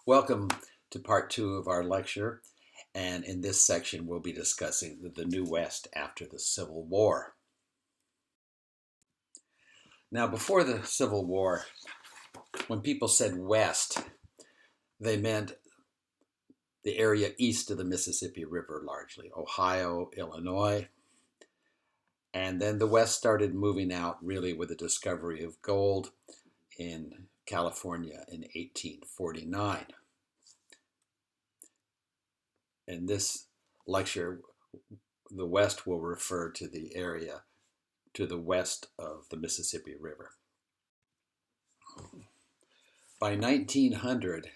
Welcome to part two of our lecture, and in this section we'll be discussing the New West after the Civil War. Now, before the Civil War, when people said West, they meant the area east of the Mississippi River, largely Ohio, Illinois. And then the West started moving out really with the discovery of gold in California in 1849. In this lecture, the West will refer to the area to the west of the Mississippi River. By 1900,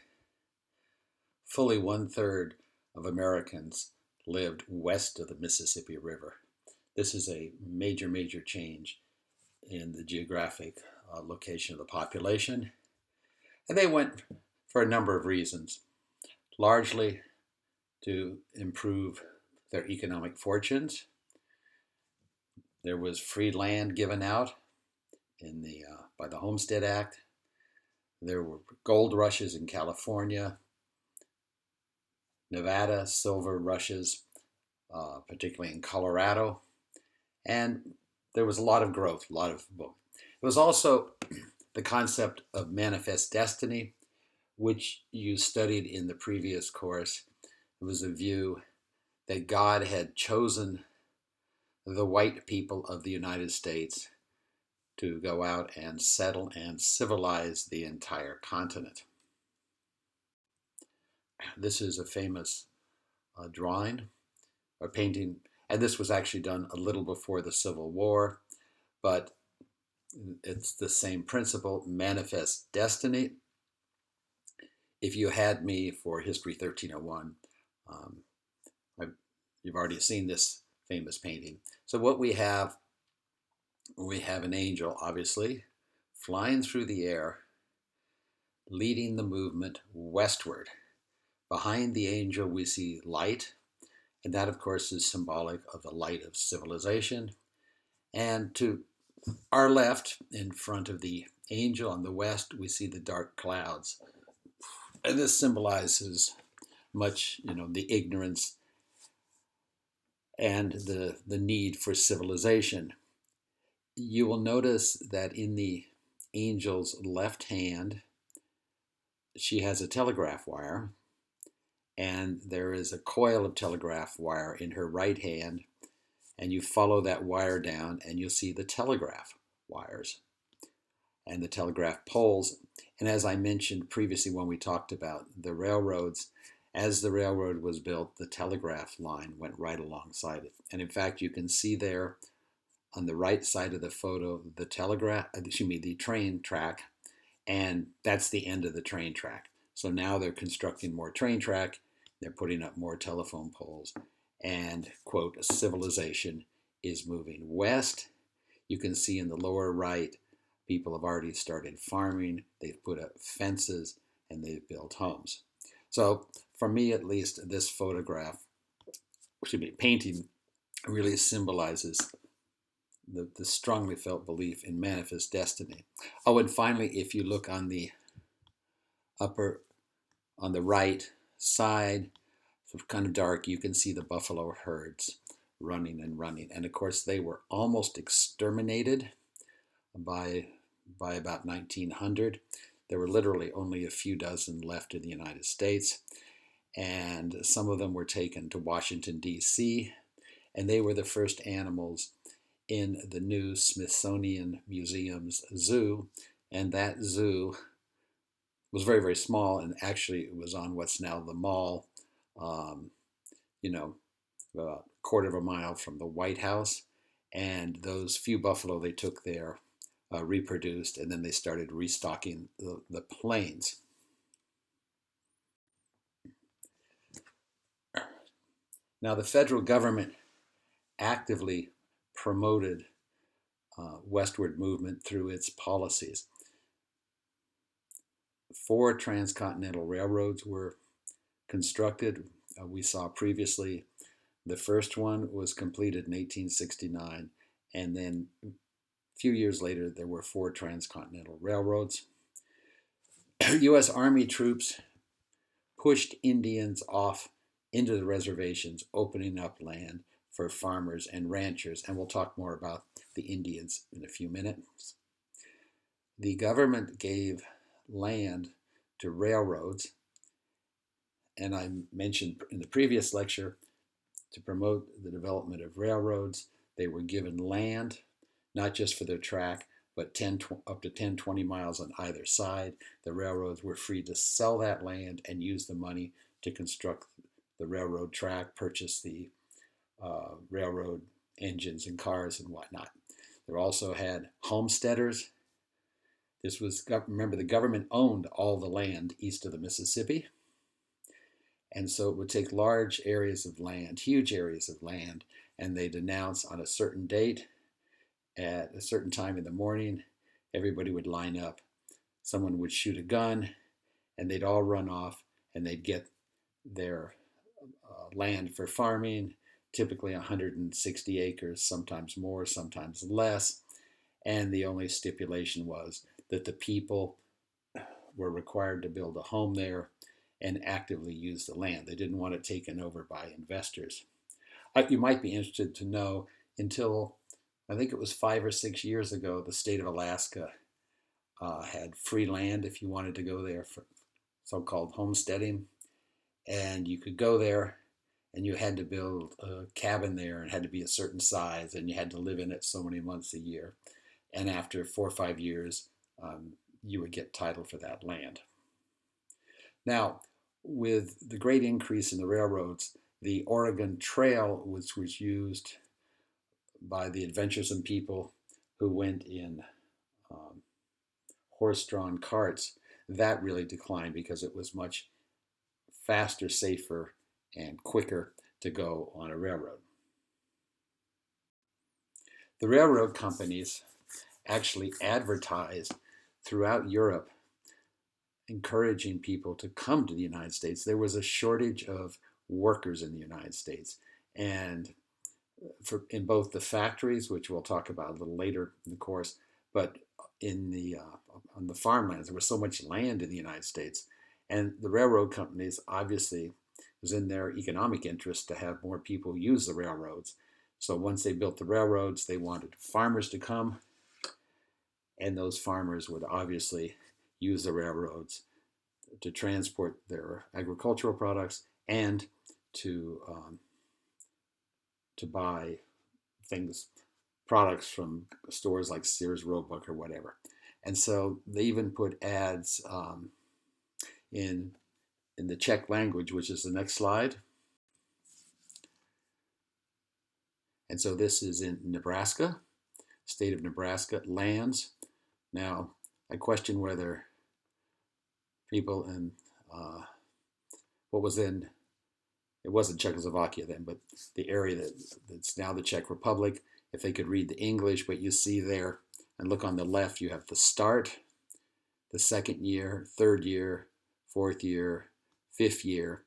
fully 1/3 of Americans lived west of the Mississippi River. This is a major change in the geographic location of the population. And they went for a number of reasons, largely to improve their economic fortunes. There was free land given out by the Homestead Act. There were gold rushes in California, Nevada, silver rushes, particularly in Colorado. And there was a lot of growth, It was also the concept of manifest destiny, which you studied in the previous course. It was a view that God had chosen the white people of the United States to go out and settle and civilize the entire continent. This is a famous drawing or painting, and this was actually done a little before the Civil War, but it's the same principle, manifest destiny. If you had me for History 1301, you've already seen this famous painting. So what we have an angel, obviously, flying through the air, leading the movement westward. Behind the angel, we see light, and that, of course, is symbolic of the light of civilization. And to our left, in front of the angel on the west, we see the dark clouds. And this symbolizes much, the ignorance and the need for civilization. You will notice that in the angel's left hand, she has a telegraph wire, and there is a coil of telegraph wire in her right hand, and you follow that wire down and you'll see the telegraph wires and the telegraph poles. And as I mentioned previously when we talked about the railroads, as the railroad was built, the telegraph line went right alongside it. And in fact, you can see there on the right side of the photo, the train track, and that's the end of the train track. So now they're constructing more train track, they're putting up more telephone poles, and, quote, civilization is moving west. You can see in the lower right, people have already started farming, they've put up fences, and they've built homes. So for me, at least, this painting really symbolizes the strongly felt belief in manifest destiny. Oh, and finally, if you look on the right side, so kind of dark, you can see the buffalo herds running. And of course, they were almost exterminated by about 1900. There were literally only a few dozen left in the United States. And some of them were taken to Washington, D.C., and they were the first animals in the new Smithsonian Museum's zoo. And that zoo was very small, and actually it was on what's now the mall, about a quarter of a mile from the White House. And those few buffalo they took there reproduced, and then they started restocking the plains. Now, the federal government actively promoted westward movement through its policies. 4 transcontinental railroads were constructed. We saw previously the first one was completed in 1869, and then a few years later there were 4 transcontinental railroads. U.S. Army troops pushed Indians off into the reservations, opening up land for farmers and ranchers. And we'll talk more about the Indians in a few minutes. The government gave land to railroads, and I mentioned in the previous lecture, to promote the development of railroads, they were given land, not just for their track, but up to 10, 20 miles on either side. The railroads were free to sell that land and use the money to construct the railroad track, purchase the railroad engines and cars and whatnot. They also had homesteaders. This was, remember, the government owned all the land east of the Mississippi. And so it would take large areas of land, huge areas of land, and they'd announce on a certain date at a certain time in the morning, everybody would line up. Someone would shoot a gun, and they'd all run off, and they'd get their land for farming, typically 160 acres, sometimes more, sometimes less. And the only stipulation was that the people were required to build a home there and actively use the land. They didn't want it taken over by investors. You might be interested to know, until I think it was 5 or 6 years ago, the state of Alaska had free land if you wanted to go there for so-called homesteading. And you could go there and you had to build a cabin there, and had to be a certain size, and you had to live in it so many months a year. And after 4 or 5 years, you would get title for that land. Now, with the great increase in the railroads, the Oregon Trail, which was used by the adventuresome people who went in horse-drawn carts, that really declined because it was much faster, safer, and quicker to go on a railroad. The railroad companies actually advertised throughout Europe, encouraging people to come to the United States. There was a shortage of workers in the United States, and in both the factories, which we'll talk about a little later in the course, but on the farmlands, there was so much land in the United States, and the railroad companies, obviously, it was in their economic interest to have more people use the railroads. So once they built the railroads, they wanted farmers to come, and those farmers would obviously use the railroads to transport their agricultural products and to buy products from stores like Sears, Roebuck, or whatever. And so they even put ads in the Czech language, which is the next slide. And so this is in Nebraska, state of Nebraska, lands. Now, I question whether people in what was then, it wasn't Czechoslovakia then, but the area that's now the Czech Republic, if they could read the English. But you see there, and look on the left, you have the start, the second year, third year, fourth year, fifth year.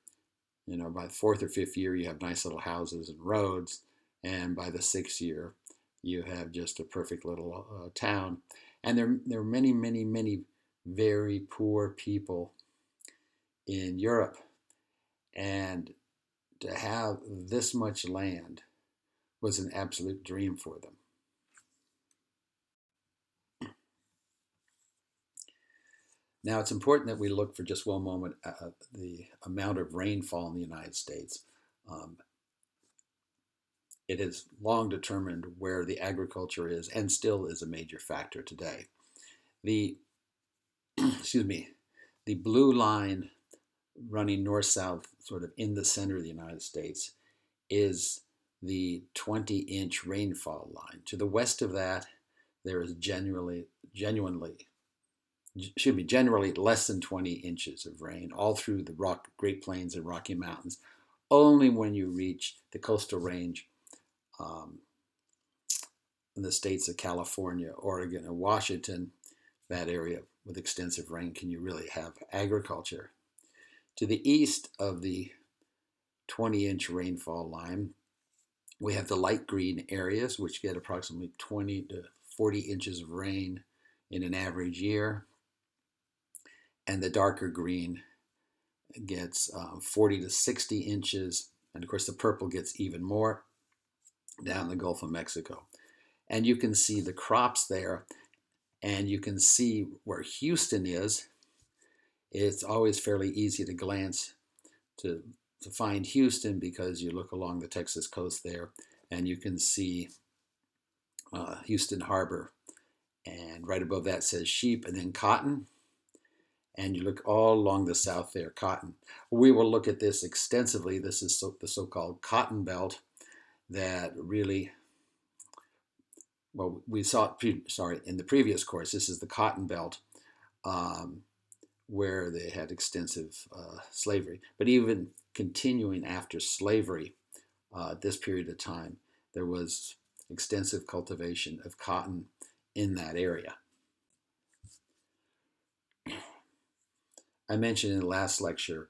You know, by the fourth or fifth year, you have nice little houses and roads. And by the sixth year, you have just a perfect little town. And there are many, many, many very poor people in Europe. And to have this much land was an absolute dream for them. Now, it's important that we look for just one moment at the amount of rainfall in the United States. It has long determined where the agriculture is, and still is a major factor today. The the blue line running north-south, sort of in the center of the United States, is the 20-inch rainfall line. To the west of that, there is generally less than 20 inches of rain all through the Great Plains and Rocky Mountains. Only when you reach the coastal range in the states of California, Oregon, and Washington, that area with extensive rain, can you really have agriculture. To the east of the 20-inch rainfall line, we have the light green areas, which get approximately 20 to 40 inches of rain in an average year. And the darker green gets 40 to 60 inches. And of course, the purple gets even more down the Gulf of Mexico. And you can see the crops there, and you can see where Houston is. It's always fairly easy to glance to find Houston because you look along the Texas coast there, and you can see Houston Harbor. And right above that says sheep and then cotton. And you look all along the south there, cotton. We will look at this extensively. This is the so-called cotton belt that really, well, we saw it, in the previous course. This is the cotton belt where they had extensive slavery. But even continuing after slavery, this period of time, there was extensive cultivation of cotton in that area. I mentioned in the last lecture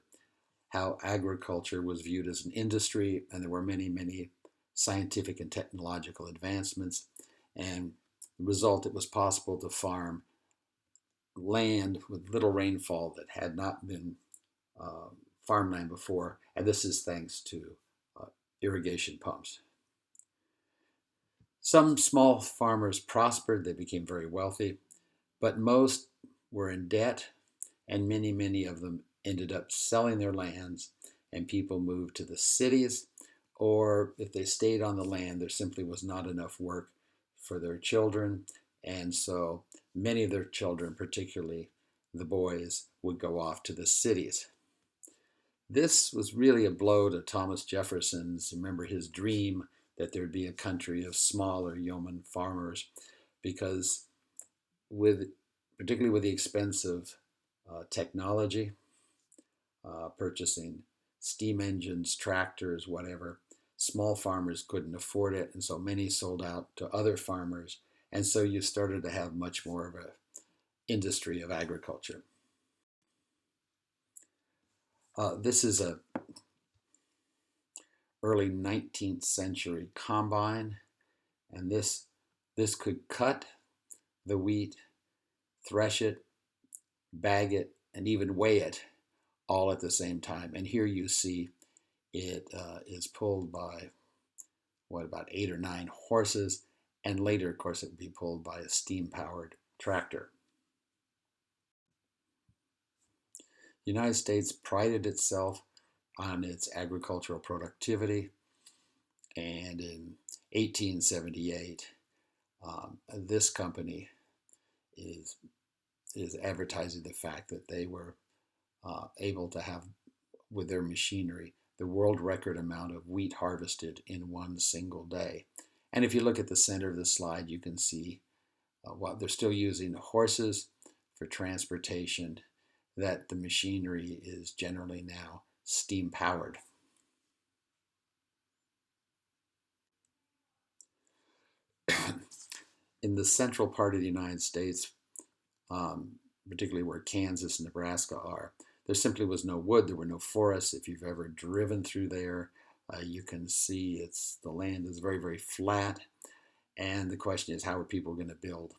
how agriculture was viewed as an industry, and there were many, many scientific and technological advancements. And the result, it was possible to farm land with little rainfall that had not been farmland before. And this is thanks to irrigation pumps. Some small farmers prospered, they became very wealthy, but most were in debt, and many, many of them ended up selling their lands, and people moved to the cities, or if they stayed on the land, there simply was not enough work for their children, and so many of their children, particularly the boys, would go off to the cities. This was really a blow to Thomas Jefferson's, remember his dream that there'd be a country of smaller yeoman farmers, because particularly with the expense of technology, purchasing steam engines, tractors, whatever, small farmers couldn't afford it, and so many sold out to other farmers, and so you started to have much more of an industry of agriculture. This is a early 19th century combine, and this could cut the wheat, thresh it, bag it, and even weigh it all at the same time. And here you see it is pulled by about 8 or 9 horses, and later, of course, it would be pulled by a steam-powered tractor. The United States prided itself on its agricultural productivity, and in 1878, this company is advertising the fact that they were able to have, with their machinery, the world record amount of wheat harvested in one single day. And if you look at the center of the slide, you can see while they're still using horses for transportation, that the machinery is generally now steam powered. In the central part of the United States, particularly where Kansas and Nebraska are, there simply was no wood. There were no forests. If you've ever driven through there, you can see the land is very, very flat. And the question is, how are people going to build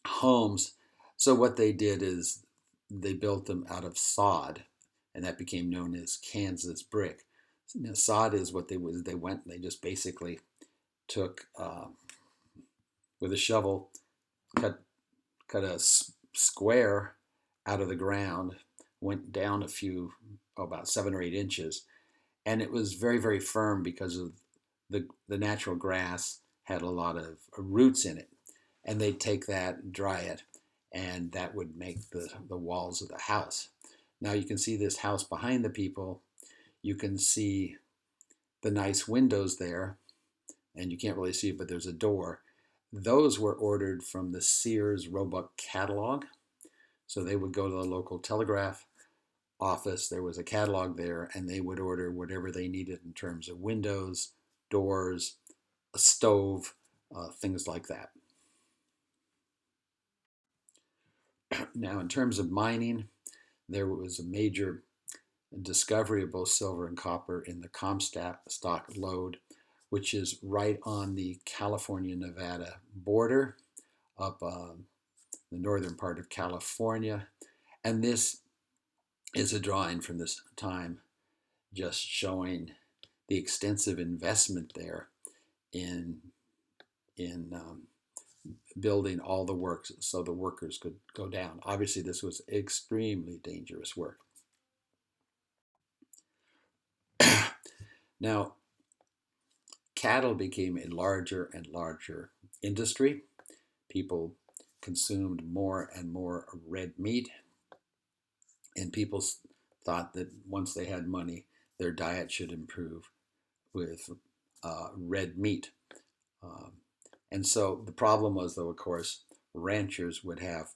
homes? So what they did is they built them out of sod, and that became known as Kansas brick. Now, sod is what they went, they just basically took with a shovel, cut a square out of the ground, went down about 7 or 8 inches, and it was very, very firm because of the natural grass had a lot of roots in it, and they'd take that, dry it, and that would make the walls of the house. Now you can see this house behind the people. You can see the nice windows there, and you can't really see it, but there's a door. Those were ordered from the Sears Roebuck catalog. So they would go to the local telegraph office. There was a catalog there, and they would order whatever they needed in terms of windows, doors, a stove, things like that. Now, in terms of mining, there was a major discovery of both silver and copper in the Comstock lode, which is right on the California-Nevada border, up the northern part of California. And this is a drawing from this time just showing the extensive investment there in building all the works so the workers could go down. Obviously, this was extremely dangerous work. Now, cattle became a larger and larger industry. People consumed more and more red meat, and people thought that once they had money, their diet should improve with red meat. Um, and so the problem was, though, of course, ranchers would have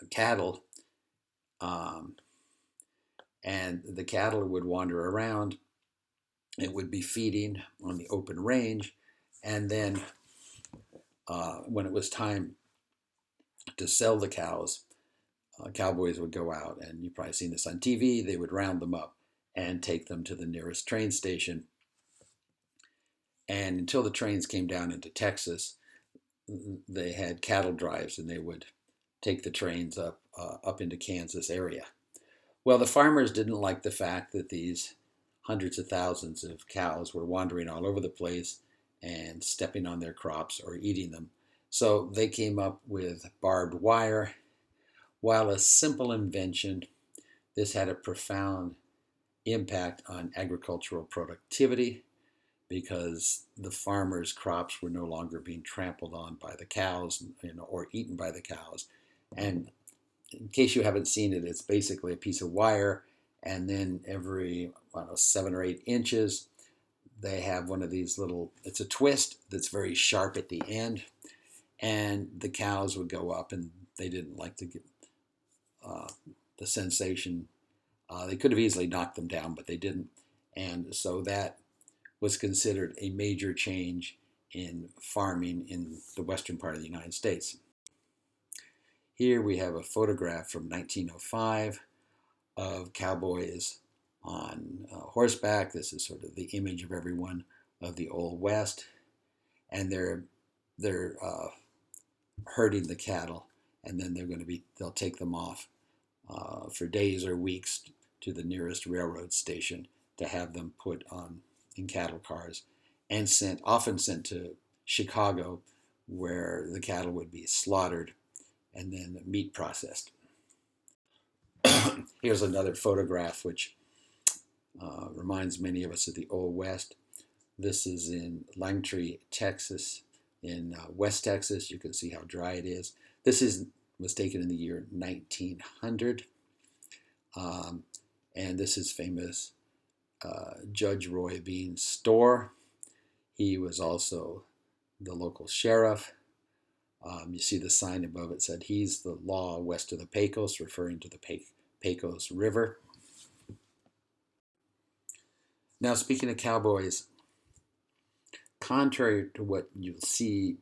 cattle, um, and the cattle would wander around. It would be feeding on the open range, and then when it was time to sell the cows, cowboys would go out, and you've probably seen this on TV. They would round them up and take them to the nearest train station. And until the trains came down into Texas, they had cattle drives, and they would take the trains up into Kansas area. Well, the farmers didn't like the fact that these hundreds of thousands of cows were wandering all over the place and stepping on their crops or eating them. So they came up with barbed wire. While a simple invention, this had a profound impact on agricultural productivity because the farmers' crops were no longer being trampled on by the cows, or eaten by the cows. And in case you haven't seen it, it's basically a piece of wire, and then every 7 or 8 inches, they have one of these little, it's a twist that's very sharp at the end, and the cows would go up, and they didn't like to get the sensation. They could have easily knocked them down, but they didn't. And so that was considered a major change in farming in the western part of the United States. Here we have a photograph from 1905 of cowboys on horseback. This is sort of the image of everyone of the Old West, and they're herding the cattle, and then they'll take them off for days or weeks to the nearest railroad station to have them put on in cattle cars and often sent to Chicago, where the cattle would be slaughtered and then meat processed. Here's another photograph which reminds many of us of the Old West. This is in Langtree, Texas, in West Texas. You can see how dry it is. This was taken in the year 1900. And this is famous Judge Roy Bean's store. He was also the local sheriff. You see the sign above it said, "He's the law west of the Pecos," referring to the Pecos River. Now, speaking of cowboys, contrary to what you'll see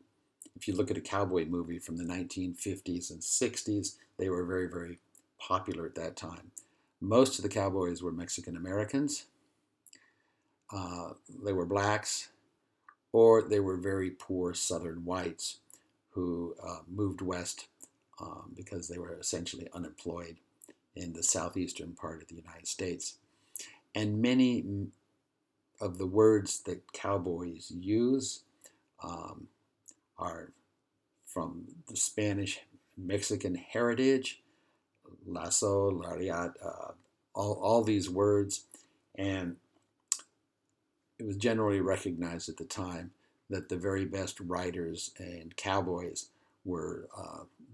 if you look at a cowboy movie from the 1950s and 60s, they were very, very popular at that time. Most of the cowboys were Mexican Americans. They were blacks, or they were very poor Southern whites who moved west because they were essentially unemployed in the southeastern part of the United States. And many of the words that cowboys use are from the Spanish Mexican heritage, lasso, lariat, all these words. And it was generally recognized at the time that the very best writers and cowboys were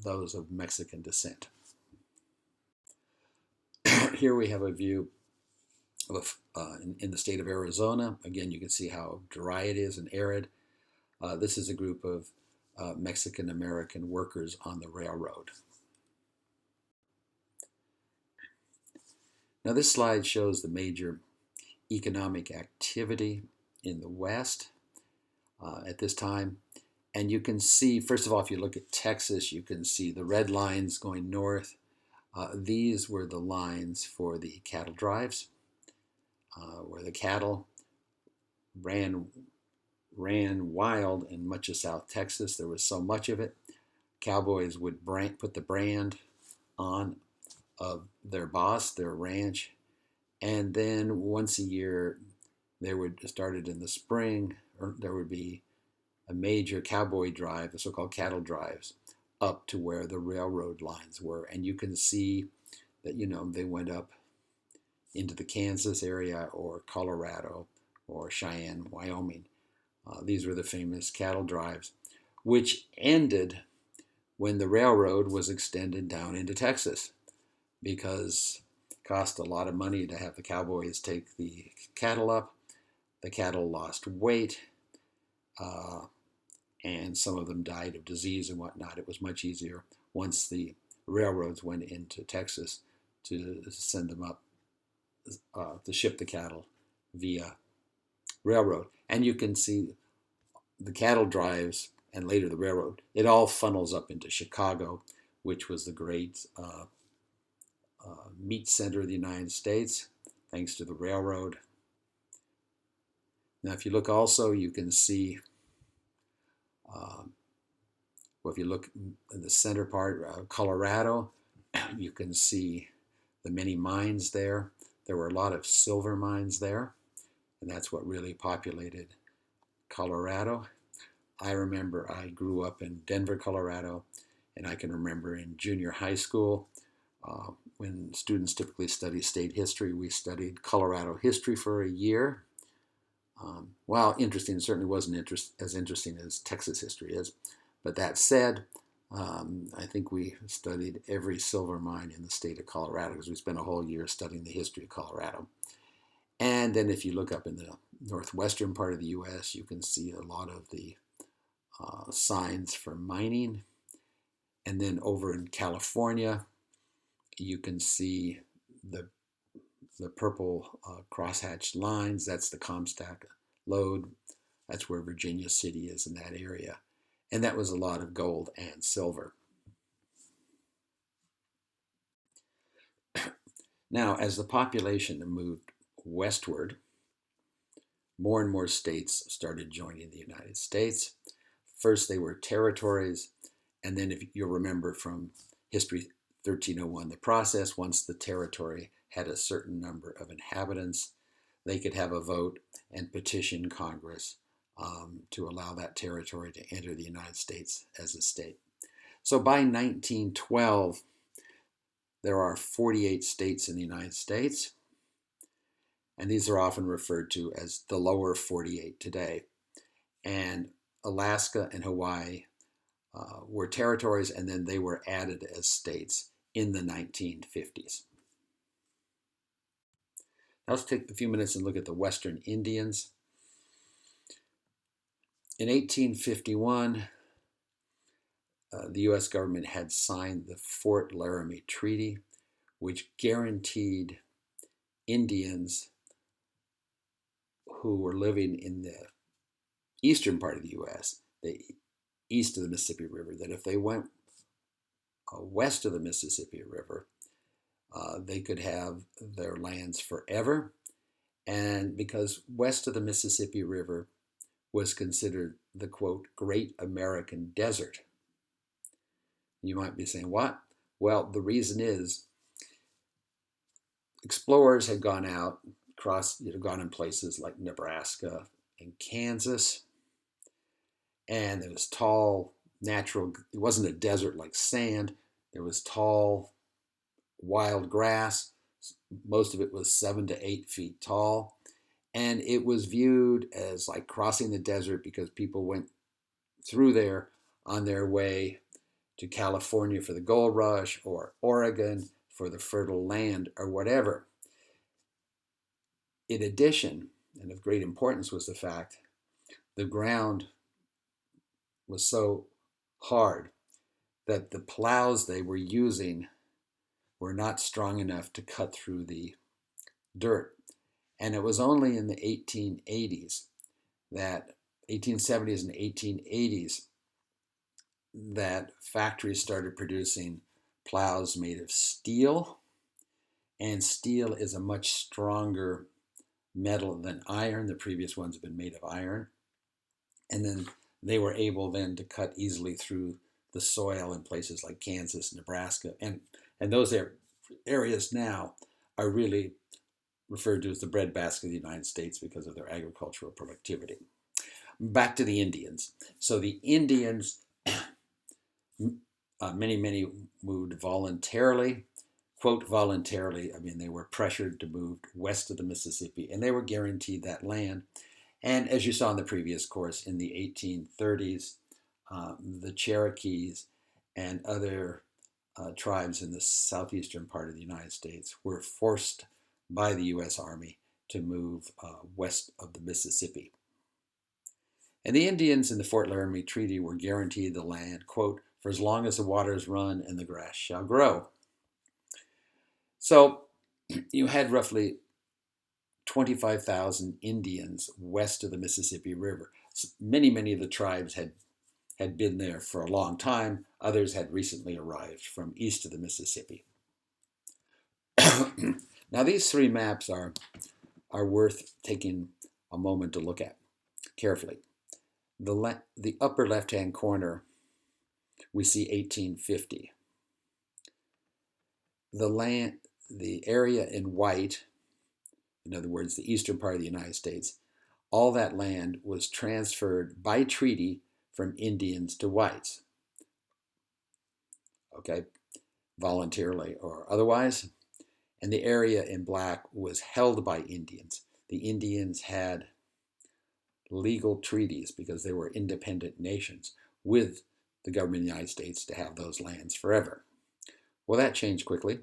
those of Mexican descent. Here we have a view of in the state of Arizona. Again, you can see how dry it is and arid. This is a group of Mexican American workers on the railroad. Now this slide shows the major economic activity in the West at this time. And you can see, first of all, if you look at Texas, you can see the red lines going north. These were the lines for the cattle drives, where the cattle ran wild in much of South Texas. There was so much of it. Cowboys would put the brand on of their boss, their ranch. And then once a year, there would started in the spring, or there would be a major cowboy drive, the so-called cattle drives, up to where the railroad lines were. And you can see that, they went up into the Kansas area or Colorado or Cheyenne, Wyoming. These were the famous cattle drives, which ended when the railroad was extended down into Texas, because it cost a lot of money to have the cowboys take the cattle up. The cattle lost weight, and some of them died of disease and whatnot. It was much easier once the railroads went into Texas to send them up to ship the cattle via railroad. And you can see the cattle drives and later the railroad. It all funnels up into Chicago, which was the great meat center of the United States, thanks to the railroad. Now, if you look also, you can see, well, if you look in the center part, Colorado, you can see the many mines there. There were a lot of silver mines there, and that's what really populated Colorado. I remember I grew up in Denver, Colorado, and I can remember in junior high school, when students typically study state history, we studied Colorado history for a year. While interesting, it certainly wasn't as interesting as Texas history is. But that said, I think we studied every silver mine in the state of Colorado because we spent a whole year studying the history of Colorado. And then if you look up in the northwestern part of the U.S., you can see a lot of the signs for mining. And then over in California, you can see the purple crosshatched lines. That's the Comstock lode. That's where Virginia City is in that area. And that was a lot of gold and silver. Now, as the population moved westward, more and more states started joining the United States. First, they were territories. And then, if you'll remember from History 1301, the process, once the territory had a certain number of inhabitants, they could have a vote and petition Congress to allow that territory to enter the United States as a state. So by 1912, there are 48 states in the United States, and these are often referred to as the lower 48 today. And Alaska and Hawaii were territories, and then they were added as states in the 1950s. Now let's take a few minutes and look at the Western Indians. In 1851, the U.S. government had signed the Fort Laramie Treaty, which guaranteed Indians who were living in the eastern part of the U.S., the east of the Mississippi River, that if they went west of the Mississippi River, they could have their lands forever. And because west of the Mississippi River was considered the, quote, Great American Desert. You might be saying, what? Well, the reason is explorers had gone out, gone in places like Nebraska and Kansas, and there was tall, natural, it wasn't a desert like sand, there was tall, wild grass. Most of it was 7 to 8 feet tall. And it was viewed as like crossing the desert because people went through there on their way to California for the gold rush or Oregon for the fertile land or whatever. In addition, and of great importance, was the fact the ground was so hard that the plows they were using were not strong enough to cut through the dirt. And it was only in the 1870s and 1880s, that factories started producing plows made of steel. And steel is a much stronger metal than iron. The previous ones have been made of iron. And then they were able then to cut easily through the soil in places like Kansas, Nebraska. And those areas now are really referred to as the breadbasket of the United States because of their agricultural productivity. Back to the Indians. So the Indians, many moved voluntarily. Quote, voluntarily, I mean, they were pressured to move west of the Mississippi, and they were guaranteed that land. And as you saw in the previous course, in the 1830s, the Cherokees and other tribes in the southeastern part of the United States were forced by the U.S. Army to move west of the Mississippi. And the Indians in the Fort Laramie Treaty were guaranteed the land, quote, for as long as the waters run and the grass shall grow. So you had roughly 25,000 Indians west of the Mississippi River. Many of the tribes had been there for a long time. Others had recently arrived from east of the Mississippi. Now, these three maps are worth taking a moment to look at carefully. The upper left-hand corner, we see 1850. The area in white, in other words, the eastern part of the United States, all that land was transferred by treaty from Indians to whites, okay, voluntarily or otherwise. And the area in black was held by Indians. The Indians had legal treaties because they were independent nations with the government of the United States to have those lands forever. Well, that changed quickly.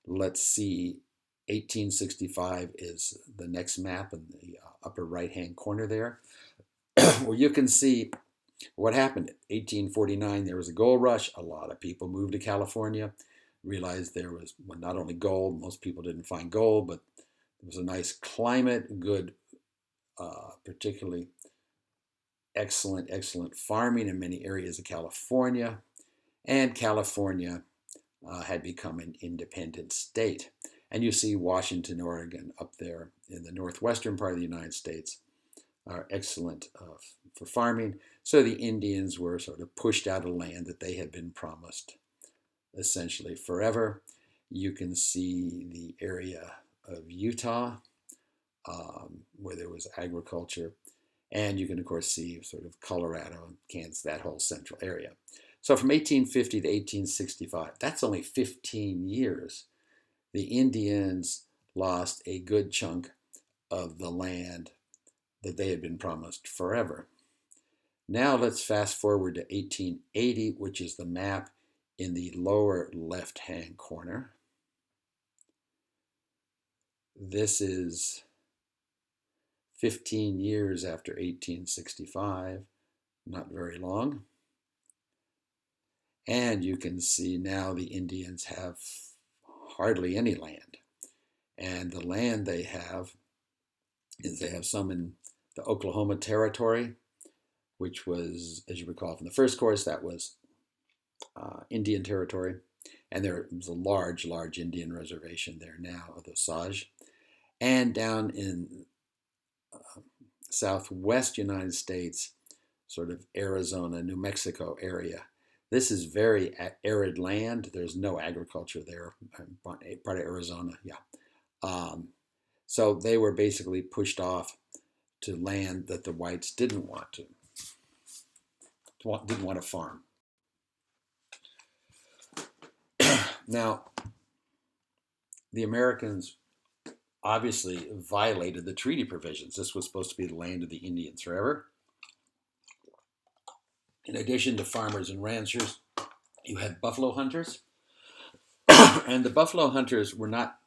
Let's see, 1865 is the next map in the upper right-hand corner there, where you can see what happened. In 1849, there was a gold rush. A lot of people moved to California, realized there was not only gold, most people didn't find gold, but there was a nice climate, good, particularly excellent farming in many areas of California, and California had become an independent state. And you see Washington, Oregon up there in the northwestern part of the United States are excellent for farming. So the Indians were sort of pushed out of land that they had been promised essentially forever. You can see the area of Utah where there was agriculture. And you can, of course, see sort of Colorado and Kansas, that whole central area. So from 1850 to 1865, that's only 15 years. The Indians lost a good chunk of the land that they had been promised forever. Now let's fast forward to 1880, which is the map in the lower left-hand corner. This is 15 years after 1865, not very long. And you can see now the Indians have hardly any land. And the land they have is they have some in the Oklahoma Territory, which was, as you recall from the first course, that was Indian Territory. And there was a large Indian reservation there now, of the Osage. And down in southwest United States, sort of Arizona, New Mexico area. This is very arid land. There's no agriculture there, part of Arizona, yeah. So they were basically pushed off to land that the whites didn't want to farm. Now, the Americans obviously violated the treaty provisions. This was supposed to be the land of the Indians forever. In addition to farmers and ranchers, you had buffalo hunters. And the buffalo hunters were not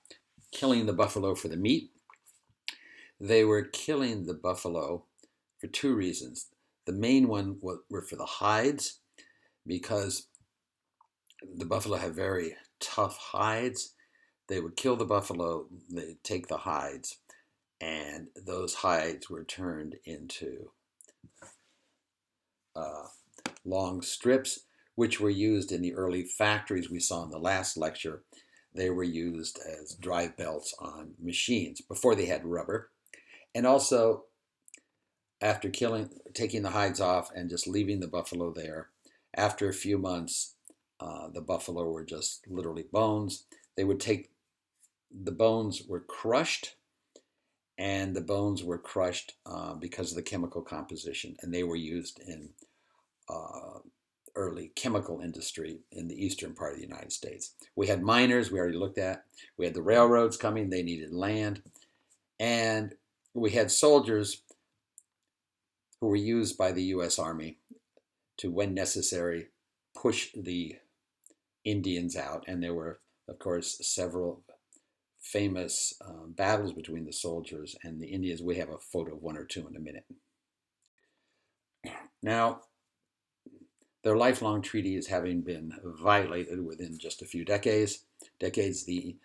killing the buffalo for the meat. They were killing the buffalo for two reasons. The main one were for the hides, because the buffalo have very tough hides. They would kill the buffalo, they'd take the hides, and those hides were turned into long strips, which were used in the early factories we saw in the last lecture. They were used as drive belts on machines before they had rubber. And also, after taking the hides off and just leaving the buffalo there, after a few months, the buffalo were just literally bones. They would take the bones were crushed, and the bones were crushed because of the chemical composition, and they were used in uh, early chemical industry in the eastern part of the United States. We had miners, we already looked at. We had the railroads coming, they needed land. And we had soldiers who were used by the U.S. Army to, when necessary, push the Indians out. And there were, of course, several famous battles between the soldiers and the Indians. We have a photo of one or two in a minute. Now, their lifelong treaties having been violated within just a few decades, the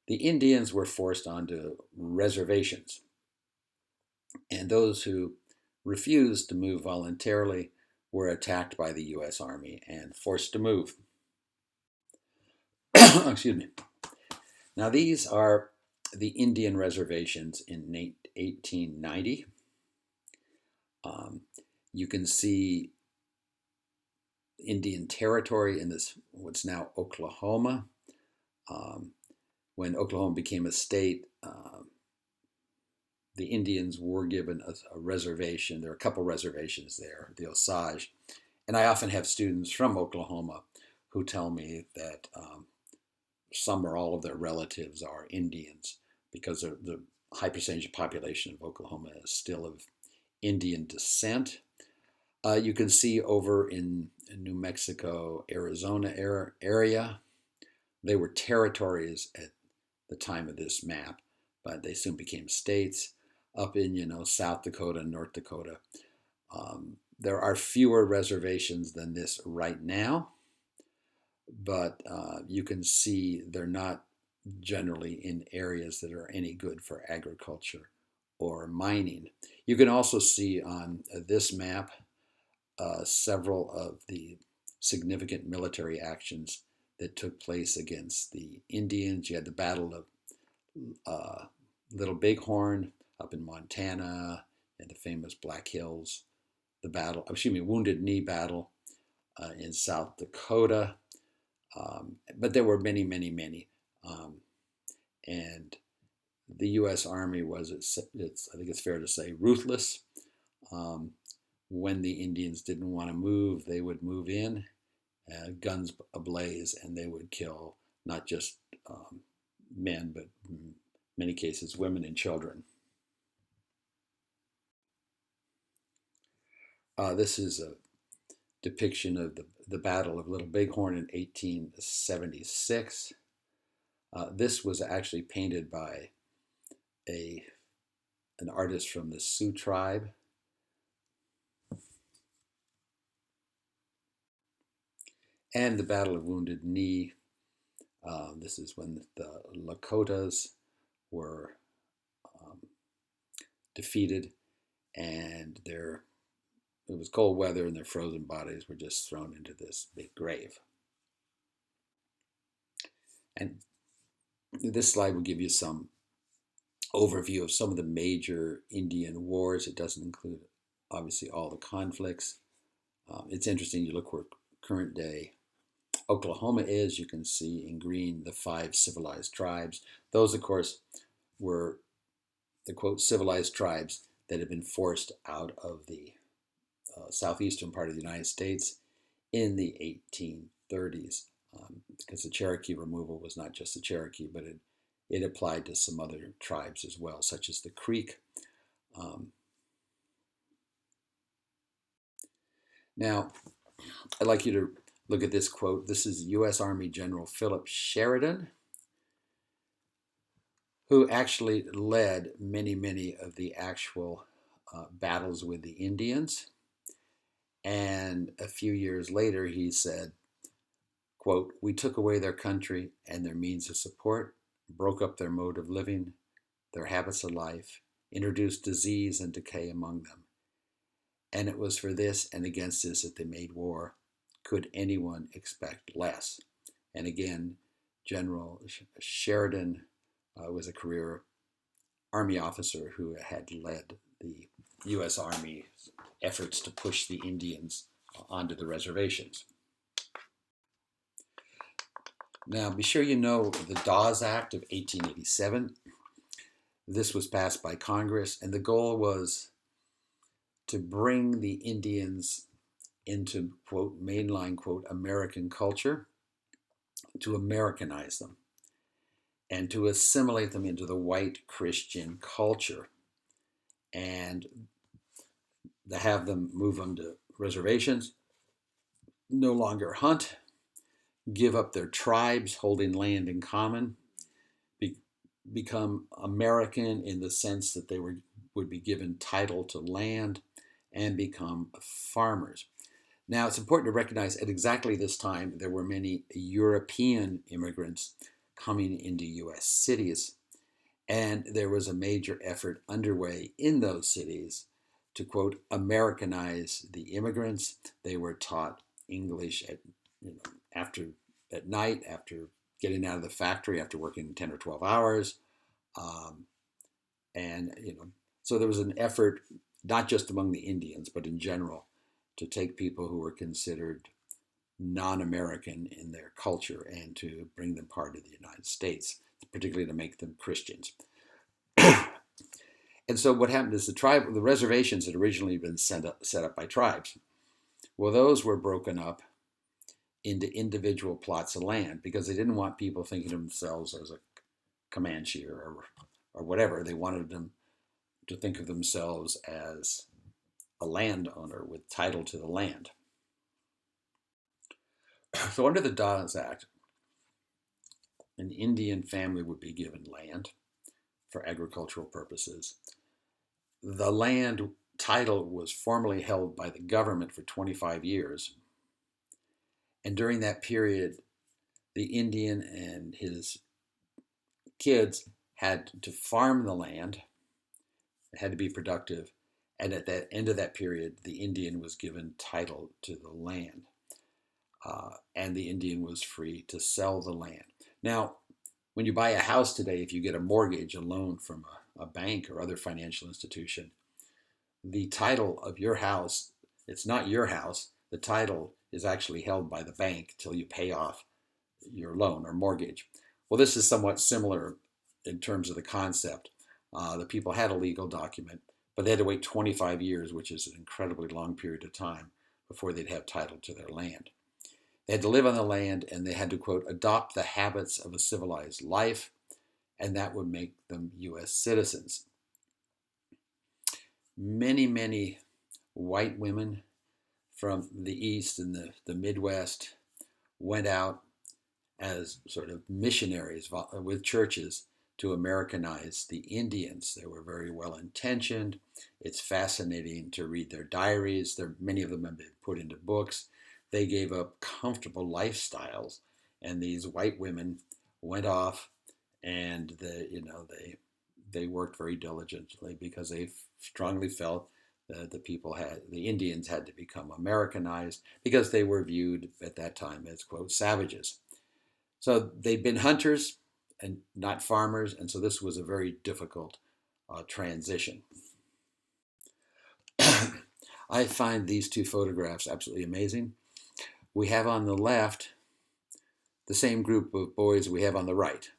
Indians were forced onto reservations. And those who refused to move voluntarily were attacked by the U.S. Army and forced to move. Excuse me. Now, these are the Indian reservations in 1890. You can see Indian territory in this, what's now Oklahoma. When Oklahoma became a state, the Indians were given a reservation. There are a couple reservations there, the Osage. And I often have students from Oklahoma who tell me that some or all of their relatives are Indians because the high percentage of population of Oklahoma is still of Indian descent. You can see over in New Mexico, Arizona area, they were territories at the time of this map, but they soon became states. Up in South Dakota and North Dakota, there are fewer reservations than this right now, but you can see they're not generally in areas that are any good for agriculture or mining. You can also see on this map several of the significant military actions that took place against the Indians. You had the Battle of Little Bighorn up in Montana, and the famous Black Hills, Wounded Knee Battle in South Dakota. But there were many, many, many. And the U.S. Army was, I think it's fair to say, ruthless. When the Indians didn't want to move, they would move in, guns ablaze, and they would kill not just men, but in many cases women and children. This is a depiction of the Battle of Little Bighorn in 1876. This was actually painted by an artist from the Sioux tribe. And the Battle of Wounded Knee. This is when the Lakotas were defeated, and it was cold weather, and their frozen bodies were just thrown into this big grave. And this slide will give you some overview of some of the major Indian wars. It doesn't include, obviously, all the conflicts. It's interesting, you look where current day Oklahoma is. You can see in green the 5 civilized tribes. Those, of course, were the, quote, civilized tribes that had been forced out of the southeastern part of the United States in the 1830s, because the Cherokee removal was not just the Cherokee, but it applied to some other tribes as well, such as the Creek. Now, I'd like you to look at this quote. This is U.S. Army General Philip Sheridan, who actually led many, many of the actual battles with the Indians. And a few years later, he said, quote, "We took away their country and their means of support, broke up their mode of living, their habits of life, introduced disease and decay among them. And it was for this and against this that they made war. Could anyone expect less?" And again, General Sheridan was a career Army officer who had led the U.S. Army's efforts to push the Indians onto the reservations. Now, be sure you know the Dawes Act of 1887. This was passed by Congress, and the goal was to bring the Indians into, quote, mainline, quote, American culture, to Americanize them, and to assimilate them into the white Christian culture, and to have them move them to reservations, no longer hunt, give up their tribes holding land in common, become American in the sense that would be given title to land and become farmers. Now, it's important to recognize at exactly this time there were many European immigrants coming into U.S. cities, and there was a major effort underway in those cities to, quote, Americanize the immigrants. They were taught English at night, after getting out of the factory, after working 10 or 12 hours. Um, and, so there was an effort, not just among the Indians, but in general, to take people who were considered non-American in their culture and to bring them part of the United States, particularly to make them Christians. And so what happened is the reservations had originally been set up by tribes. Well, those were broken up into individual plots of land because they didn't want people thinking of themselves as a Comanche or whatever. They wanted them to think of themselves as a landowner with title to the land. So under the Dawes Act, an Indian family would be given land for agricultural purposes. The land title was formally held by the government for 25 years. And during that period, the Indian and his kids had to farm the land. It had to be productive. And at the end of that period, the Indian was given title to the land. And the Indian was free to sell the land. Now, when you buy a house today, if you get a mortgage, a loan from a bank or other financial institution, the title of your house, it's not your house. The title is actually held by the bank till you pay off your loan or mortgage. Well, this is somewhat similar in terms of the concept. The people had a legal document, but they had to wait 25 years, which is an incredibly long period of time, before they'd have title to their land. They had to live on the land, and they had to, quote, adopt the habits of a civilized life, and that would make them U.S. citizens. Many, many white women from the East and the Midwest went out as sort of missionaries with churches to Americanize the Indians. They were very well intentioned. It's fascinating to read their diaries. Many of them have been put into books. They gave up comfortable lifestyles, and these white women went off, and they worked very diligently because they strongly felt that the Indians had to become Americanized because they were viewed at that time as, quote, savages. So they'd been hunters and not farmers, and so this was a very difficult transition. I find these two photographs absolutely amazing. We have on the left the same group of boys we have on the right.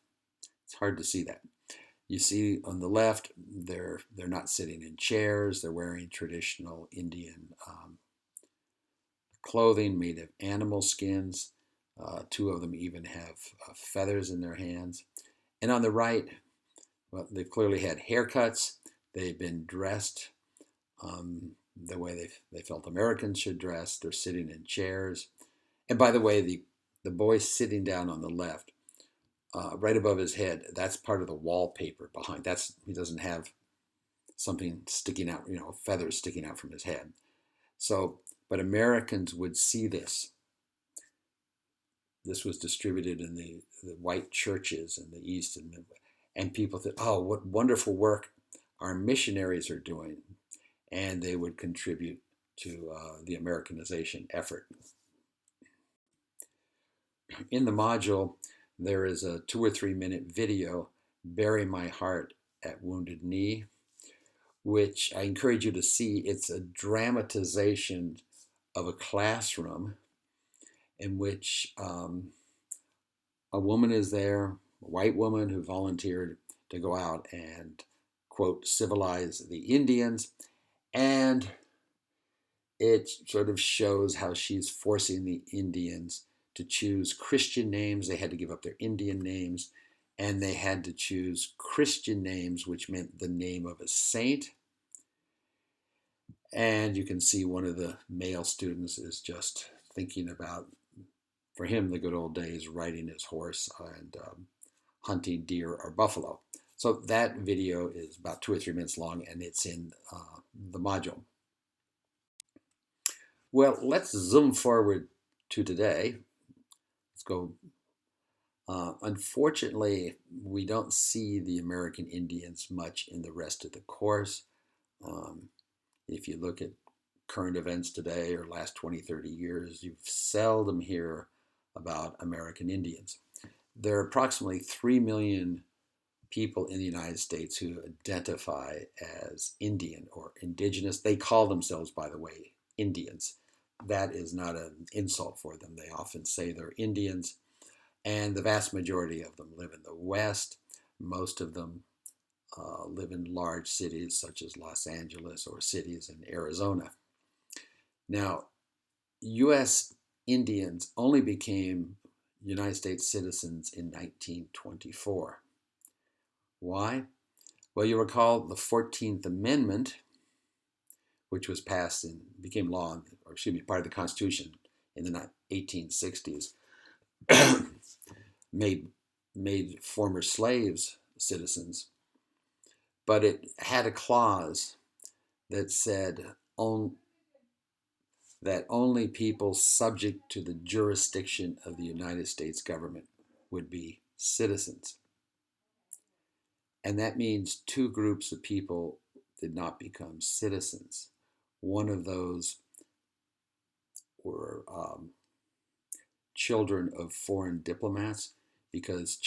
It's hard to see that. You see on the left, they're not sitting in chairs. They're wearing traditional Indian clothing made of animal skins. Two of them even have feathers in their hands. And on the right, well, they've clearly had haircuts. They've been dressed the way they felt Americans should dress. They're sitting in chairs. And by the way, the boy sitting down on the left, right above his head, that's part of the wallpaper behind. He doesn't have something sticking out, feathers sticking out from his head. So, but Americans would see this. This was distributed in the white churches in the East and Midwest. And people thought, oh, what wonderful work our missionaries are doing. And they would contribute to the Americanization effort. In the module, there is a 2 or 3 minute video, Bury My Heart at Wounded Knee, which I encourage you to see. It's a dramatization of a classroom in which a woman is there, a white woman who volunteered to go out and, quote, civilize the Indians. And it sort of shows how she's forcing the Indians to choose Christian names. They had to give up their Indian names, and they had to choose Christian names, which meant the name of a saint. And you can see one of the male students is just thinking about, for him, the good old days, riding his horse and hunting deer or buffalo. So that video is about 2 or 3 minutes long, and it's in the module. Well, let's zoom forward to today. Let's go. Unfortunately, we don't see the American Indians much in the rest of the course. If you look at current events today or last 20, 30 years, you seldom hear about American Indians. There are approximately 3 million people in the United States who identify as Indian or indigenous. They call themselves, by the way, Indians. That is not an insult for them. They often say they're Indians, and the vast majority of them live in the West. Most of them live in large cities such as Los Angeles or cities in Arizona. Now, U.S. Indians only became United States citizens in 1924. Why? Well, you recall the 14th Amendment, which was passed and became law, or excuse me, part of the Constitution in the 1860s, made former slaves citizens, but it had a clause that said that only people subject to the jurisdiction of the United States government would be citizens. And that means two groups of people did not become citizens. One of those were children of foreign diplomats, because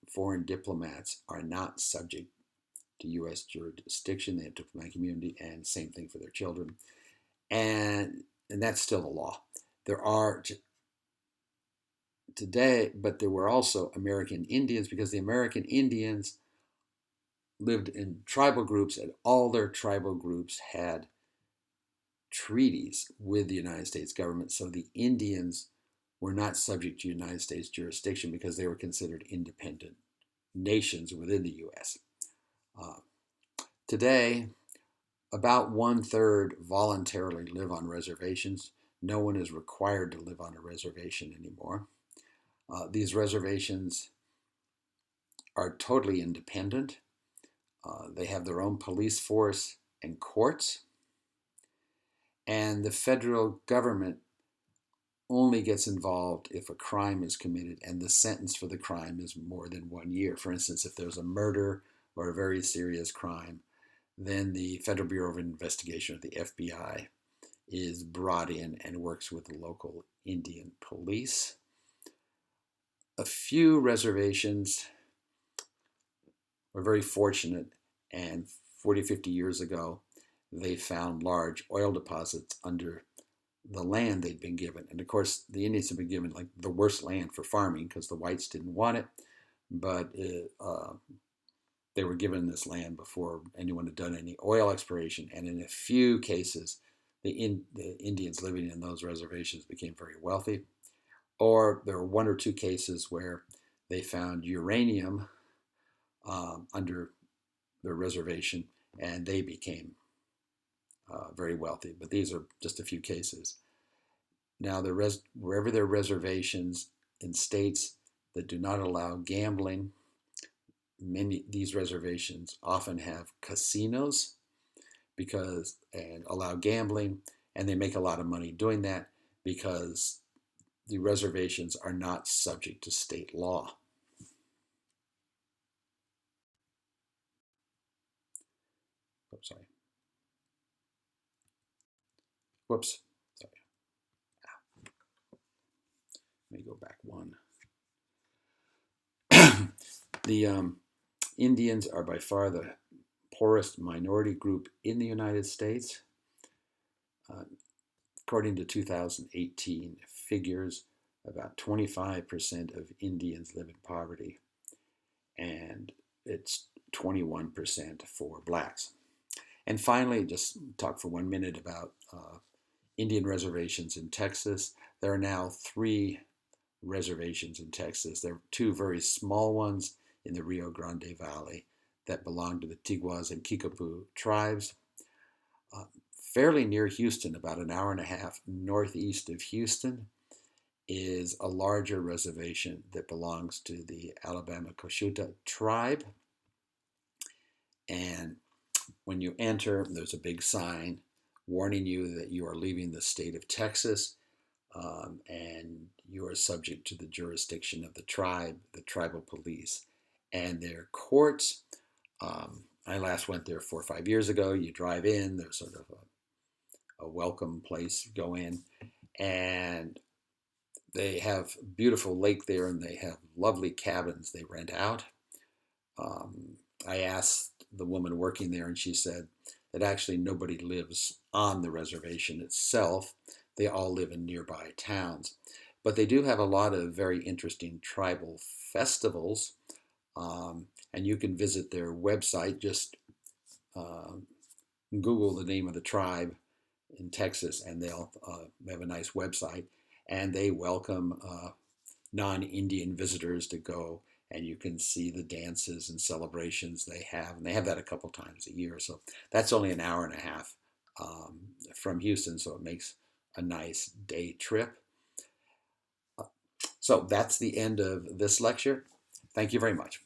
foreign diplomats are not subject to U.S. jurisdiction. They have diplomatic immunity, and same thing for their children. And that's still the law. There are today, but there were also American Indians, because the American Indians lived in tribal groups, and all their tribal groups had treaties with the United States government. So the Indians were not subject to United States jurisdiction because they were considered independent nations within the U.S. Today, about 1/3 voluntarily live on reservations. No one is required to live on a reservation anymore. These reservations are totally independent. They have their own police force and courts. And the federal government only gets involved if a crime is committed and the sentence for the crime is more than 1 year. For instance, if there's a murder or a very serious crime, then the Federal Bureau of Investigation, or the FBI, is brought in and works with the local Indian police. A few reservations were very fortunate, and 40, 50 years ago, they found large oil deposits under the land they'd been given. And of course, the Indians have been given like the worst land for farming because the whites didn't want it, but they were given this land before anyone had done any oil exploration. And in a few cases, the Indians living in those reservations became very wealthy. Or there were 1 or 2 cases where they found uranium under their reservation, and they became very wealthy. But these are just a few cases. Now, wherever there are reservations in states that do not allow gambling, these reservations often have casinos and allow gambling, and they make a lot of money doing that because the reservations are not subject to state law. Oops, sorry. Whoops. Sorry. Let me go back one. The Indians are by far the poorest minority group in the United States. According to 2018 figures, about 25% of Indians live in poverty, and it's 21% for blacks. And finally, just talk for 1 minute about Indian reservations in Texas. There are now 3 reservations in Texas. There are 2 very small ones in the Rio Grande Valley that belong to the Tiguas and Kickapoo tribes. Fairly near Houston, about an hour and a half northeast of Houston, is a larger reservation that belongs to the Alabama Cochita tribe. And when you enter, there's a big sign warning you that you are leaving the state of Texas, and you are subject to the jurisdiction of the tribe, the tribal police, and their courts. I last went there 4 or 5 years ago. You drive in, there's sort of a welcome place. You go in, and they have a beautiful lake there, and they have lovely cabins they rent out. I asked the woman working there, and she said that actually nobody lives on the reservation itself. They all live in nearby towns. But they do have a lot of very interesting tribal festivals, and you can visit their website. Just Google the name of the tribe in Texas, and they'll have a nice website. And they welcome non-Indian visitors to go, and you can see the dances and celebrations they have. And they have that a couple times a year. So that's only an hour and a half from Houston, so it makes a nice day trip. So that's the end of this lecture. Thank you very much.